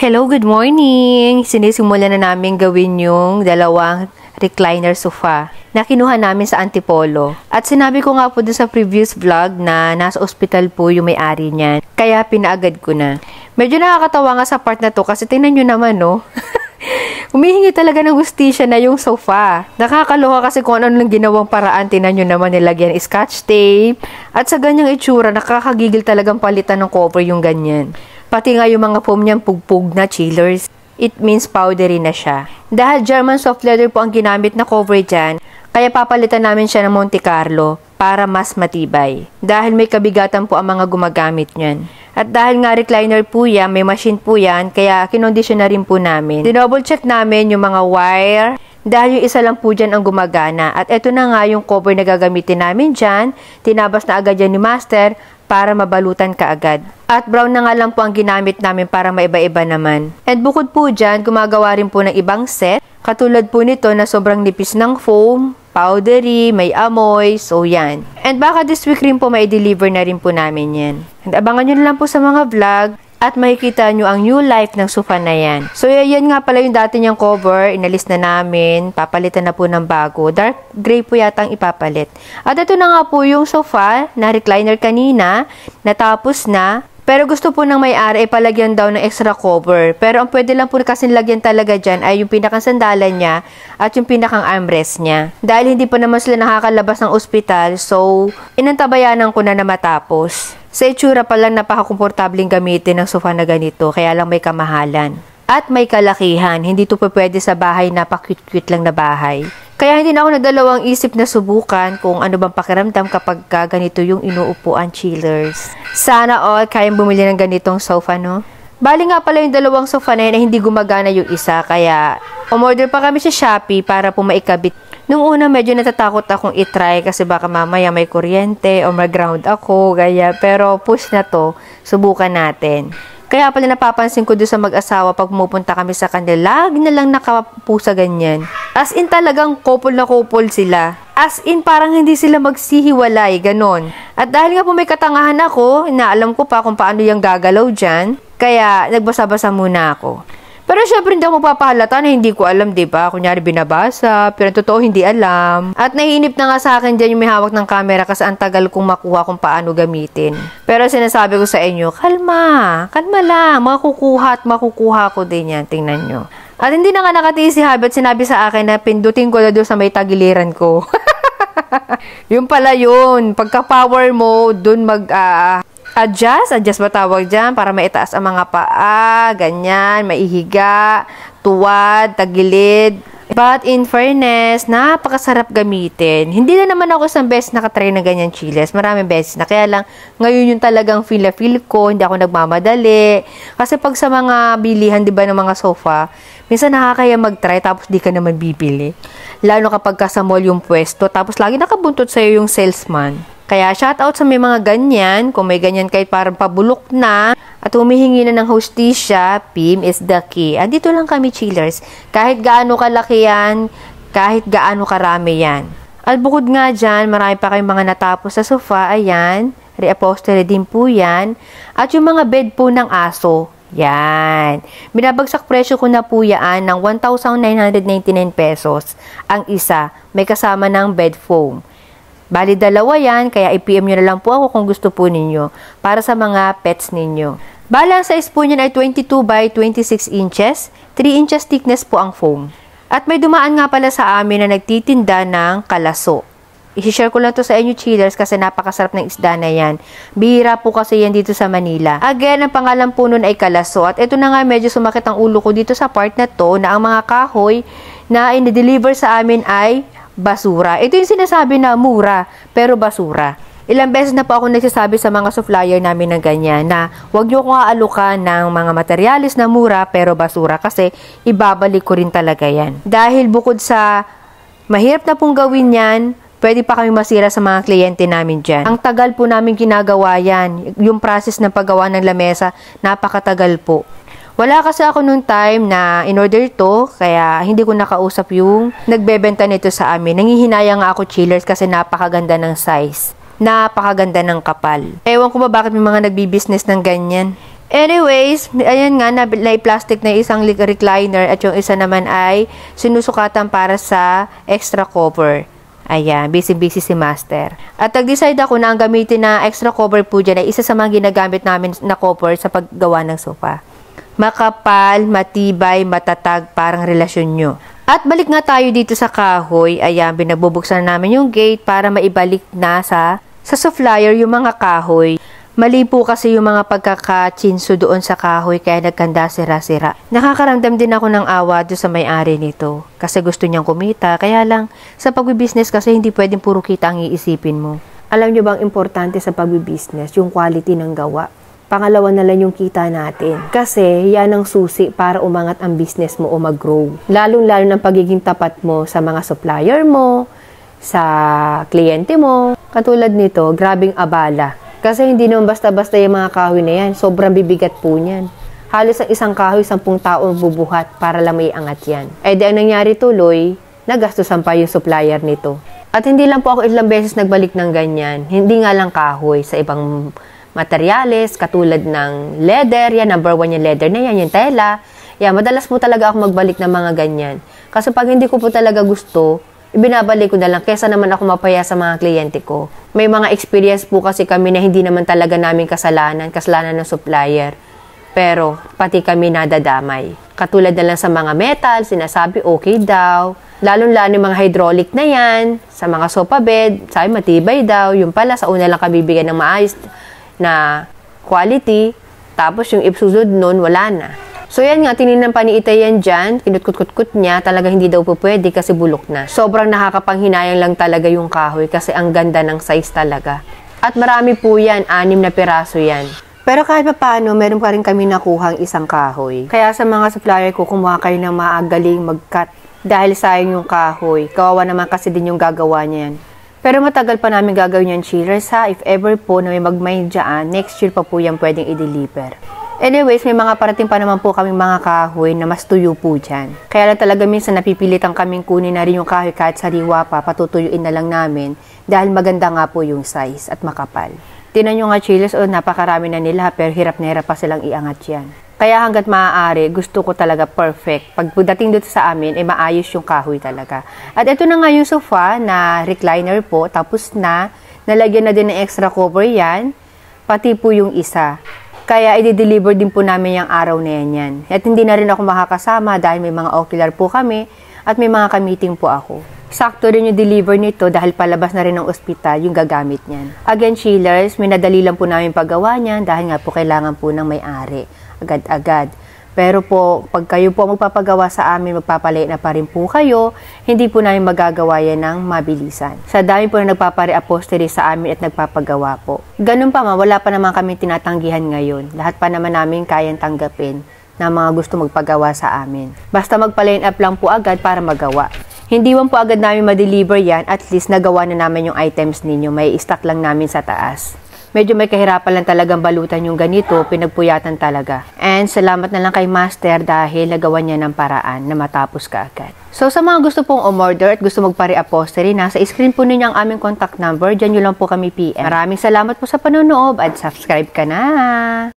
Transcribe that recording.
Hello, good morning! Sinisimulan na namin gawin yung dalawang recliner sofa na kinuha namin sa Antipolo. At sinabi ko nga po dun sa previous vlog na nasa ospital po yung may-ari niyan. Kaya pinaagad ko na. Medyo nakakatawa nga sa part na to kasi tingnan nyo naman, no? Humihingi talaga ng hustisya na yung sofa. Nakakaloka kasi kung ano nang ginawang paraan. Tingnan nyo naman, nilagyan scotch tape. At sa ganyang itsura, nakakagigil talagang palitan ng cover yung ganyan. Pati nga yung mga foam niyang pugpug na chillers. It means powdery na siya. Dahil German soft leather po ang ginamit na cover dyan, kaya papalitan namin siya ng Monte Carlo para mas matibay. Dahil may kabigatan po ang mga gumagamit niyan. At dahil nga recliner po yan, may machine po yan, kaya kinondisyon na rin po namin. Dinouble check namin yung mga wire, dahil yung isa lang po dyan ang gumagana. At eto na nga yung cover na gagamitin namin dyan. Tinabas na agad yan ni Master para mabalutan kaagad. At brown na nga lang po ang ginamit namin para maiba-iba naman. And bukod po dyan, gumagawa rin po ng ibang set. Katulad po nito na sobrang nipis ng foam, powdery, may amoy, so yan. And baka this week rin po may deliver na rin po namin yan. And abangan nyo na lang po sa mga vlog at makikita nyo ang new life ng sofa na yan. So yan nga pala yung dati niyang cover, inalis na namin, papalitan na po ng bago. Dark gray po yata ang ipapalit. At ito na nga po yung sofa na recliner kanina, natapos na. Pero gusto po ng may-ari ay palagyan daw ng extra cover. Pero ang pwede lang po kasi lagyan talaga dyan ay yung pinakang sandalan niya at yung pinakang armrest niya. Dahil hindi pa naman sila nakakalabas ng ospital, so inantabayanan ko na matapos. Sa itsura pa lang napaka-komportabling gamitin ng sofa na ganito, kaya lang may kamahalan. At may kalakihan, hindi ito pwede sa bahay na pa-cute-cute lang na bahay. Kaya hindi na ako nagdalawang isip na subukan kung ano bang pakiramdam kapag ganito yung inuupuan chillers. Sana all kayang bumili ng ganitong sofa, no? Bali nga pala yung dalawang sofa na yun ay hindi gumagana yung isa, kaya umorder pa kami sa Shopee para po maikabit. Nung una medyo natatakot akong itry kasi baka mamaya may kuryente o mag-ground ako, gaya. Pero push na to, subukan natin. Kaya pala napapansin ko doon sa mag-asawa pag pumupunta kami sa kanila, lagi na lang nakapusa ganyan. As in talagang couple na couple sila. As in parang hindi sila magsihiwalay, ganon. At dahil nga po may katangahan ako, inaalam ko pa kung paano yung gagalaw dyan, kaya nagbasa-basa muna ako. Pero syempre hindi ako mapapahalata na hindi ko alam, diba? Kunyari binabasa, pero totoo hindi alam. At nahihinip na nga sa akin dyan yung may hawak ng camera kasi ang tagal kong makuha kung paano gamitin. Pero sinasabi ko sa inyo, kalma lang, makukuha ko din yan, tingnan nyo. At hindi na nga nakatiis si Habit, sinabi sa akin na pindutin ko na doon sa may tagiliran ko. Yung pala yun, pagka power mode, doon adjust ba tawag dyan para maitaas ang mga paa, ganyan, maihiga, tuwad, tagilid. But in fairness, napakasarap gamitin. Hindi na naman ako isang beses nakatry na ganyan chillers. Maraming beses na. Kaya lang, ngayon yung talagang feel ko, hindi ako nagmamadali. Kasi pag sa mga bilihan, di ba, ng mga sofa, minsan nakakaya mag-try tapos di ka naman bibili. Lalo kapag ka sa mall yung pwesto, tapos lagi nakabuntot sa'yo yung salesman. Kaya shoutout sa may mga ganyan, kung may ganyan kahit parang pabulok na, at humihingi na ng hostisya, PIM is the key. Andito lang kami chillers, kahit gaano kalaki yan, kahit gaano karami yan. At bukod nga dyan, marami pa kayong mga natapos sa sofa, ayan, reupholstery din po yan, at yung mga bed po ng aso, yan. Binabagsak presyo ko na po yan ng 1,999 pesos ang isa, may kasama ng bed foam. Bali, dalawa yan, kaya i-PM nyo na lang po ako kung gusto po ninyo para sa mga pets ninyo. Bali, ang size po niyan ay 22 by 26 inches, 3 inches thickness po ang foam. At may dumaan nga pala sa amin na nagtitinda ng kalaso. I-share ko lang to sa inyo chillers kasi napakasarap ng isda na yan. Bihira po kasi yan dito sa Manila. Again, ang pangalan po nun ay kalaso. At ito na nga medyo sumakit ang ulo ko dito sa part na to na ang mga kahoy na in-deliver sa amin ay basura. Ito yung sinasabi na mura, pero basura. Ilang beses na po ako nagsasabi sa mga supplier namin ng ganyan na huwag nyo kong aalukan ng mga materialis na mura pero basura kasi ibabalik ko rin talaga yan. Dahil bukod sa mahirap na pong gawin yan, pwede pa kami masira sa mga kliyente namin dyan. Ang tagal po namin ginagawa yan. Yung process ng paggawa ng lamesa, napakatagal po. Wala kasi ako nung time na in-order to, kaya hindi ko nakausap yung nagbebenta nito sa amin. Nangihinayang nga ako chillers kasi napakaganda ng size. Napakaganda ng kapal. Ewan ko ba bakit may mga nagbi-business ng ganyan. Anyways, ayan nga, na-plastic na isang recliner at yung isa naman ay sinusukatan para sa extra cover. Ayan, busy-busy si Master. At nag-decide ako na ang gamitin na extra cover po dyan ay isa sa mga ginagamit namin na cover sa paggawa ng sofa. Makapal, matibay, matatag, parang relasyon nyo. At balik nga tayo dito sa kahoy. Ayan, binabubuksan namin yung gate para maibalik na sa supplier yung mga kahoy. Mali po kasi yung mga pagkakachinso doon sa kahoy kaya nagkanda sira-sira. Nakakaramdam din ako ng awa doon sa may-ari nito kasi gusto niyang kumita. Kaya lang, sa pagbibusiness kasi hindi pwedeng puro kita ang iisipin mo. Alam niyo bang importante sa pagbibusiness yung quality ng gawa? Pangalawa na lang yung kita natin. Kasi yan ang susi para umangat ang business mo o mag-grow. Lalong-lalo ng pagiging tapat mo sa mga supplier mo, sa kliyente mo. Katulad nito, grabing abala. Kasi hindi naman basta-basta yung mga kahoy na yan. Sobrang bibigat po niyan. Halos ang isang kahoy, 10 tao bubuhat para lang may angat yan. Eh di ang nangyari tuloy, nagastusan pa yung supplier nito. At hindi lang po ako ilang beses nagbalik ng ganyan. Hindi nga lang kahoy sa ibang materyales, katulad ng leather. Yan, number 1 yung leather na yan, yung tela. Yan, madalas po talaga ako magbalik ng mga ganyan. Kasi pag hindi ko po talaga gusto, ibinabalik ko na lang kesa naman ako mapaya sa mga kliyente ko. May mga experience po kasi kami na hindi naman talaga namin kasalanan ng supplier. Pero pati kami nadadamay. Katulad na lang sa mga metal, sinasabi okay daw. Lalong-lalo yung mga hydraulic na yan, sa mga sofa bed, sabi matibay daw. Yung pala, sa una lang kami bigyan ng maayos na quality. Tapos yung ipsusod nun, wala na. So yan nga, tinignan pa ni Itay yan dyan, kinutkut-kut niya, talaga hindi daw po pwede kasi bulok na. Sobrang nakakapanghinayang lang talaga yung kahoy kasi ang ganda ng size talaga. At marami po yan, 6 na piraso yan. Pero kahit pa paano, meron pa rin kami nakuhang isang kahoy. Kaya sa mga supplier ko, kumuha kayo ng maagaling mag-cut. Dahil sayang yung kahoy, kawawa naman kasi din yung gagawa niyan. Pero matagal pa namin gagawin yan, chillers ha. If ever po na may mag-mind dyan, next year pa po yan pwedeng i-deliver. Anyways, may mga parating pa naman po kaming mga kahoy na mas tuyo po dyan. Kaya lang talaga minsan napipilitan kaming kunin na rin yung kahoy kahit sariwa pa, patutuyuin na lang namin dahil maganda nga po yung size at makapal. Tinan nyo nga chillers, napakarami na nila pero hirap na hirap pa silang iangat yan. Kaya hanggat maaari, gusto ko talaga perfect. Pagdating dito sa amin, ay maayos yung kahoy talaga. At ito na nga yung sofa na recliner po, tapos nalagyan na din ng extra cover yan, pati po yung isa. Kaya i-deliver din po namin yung araw na yan. At hindi na rin ako makakasama dahil may mga ocular po kami at may mga ka-meeting po ako. Sakto rin yung deliver nito dahil palabas na rin ng ospital yung gagamit niyan. Again, chillers, may nadali lang po namin paggawa niyan dahil nga po kailangan po ng may-ari. Agad-agad. Pero po, pag kayo po magpapagawa sa amin, magpapalay na pa rin po kayo, hindi po namin magagawa yan ng mabilisan. Sa dami po na nagpapare-upholstery sa amin at nagpapagawa po. Ganun pa wala pa naman kami tinatanggihan ngayon. Lahat pa naman namin kayang tanggapin na mga gusto magpagawa sa amin. Basta magpa-line up lang po agad para magawa. Hindi man po agad namin ma-deliver yan, at least nagawa na namin yung items ninyo. May stock lang namin sa taas. Medyo may kahirapan lang talagang balutan yung ganito, pinagpuyatan talaga. And salamat na lang kay Master dahil nagawa niya ng paraan na matapos ka agad. So sa mga gusto pong umorder at gusto magpare-upholstery, nasa screen po ninyo ang aming contact number. Diyan nyo lang po kami PM. Maraming salamat po sa panonood at subscribe ka na!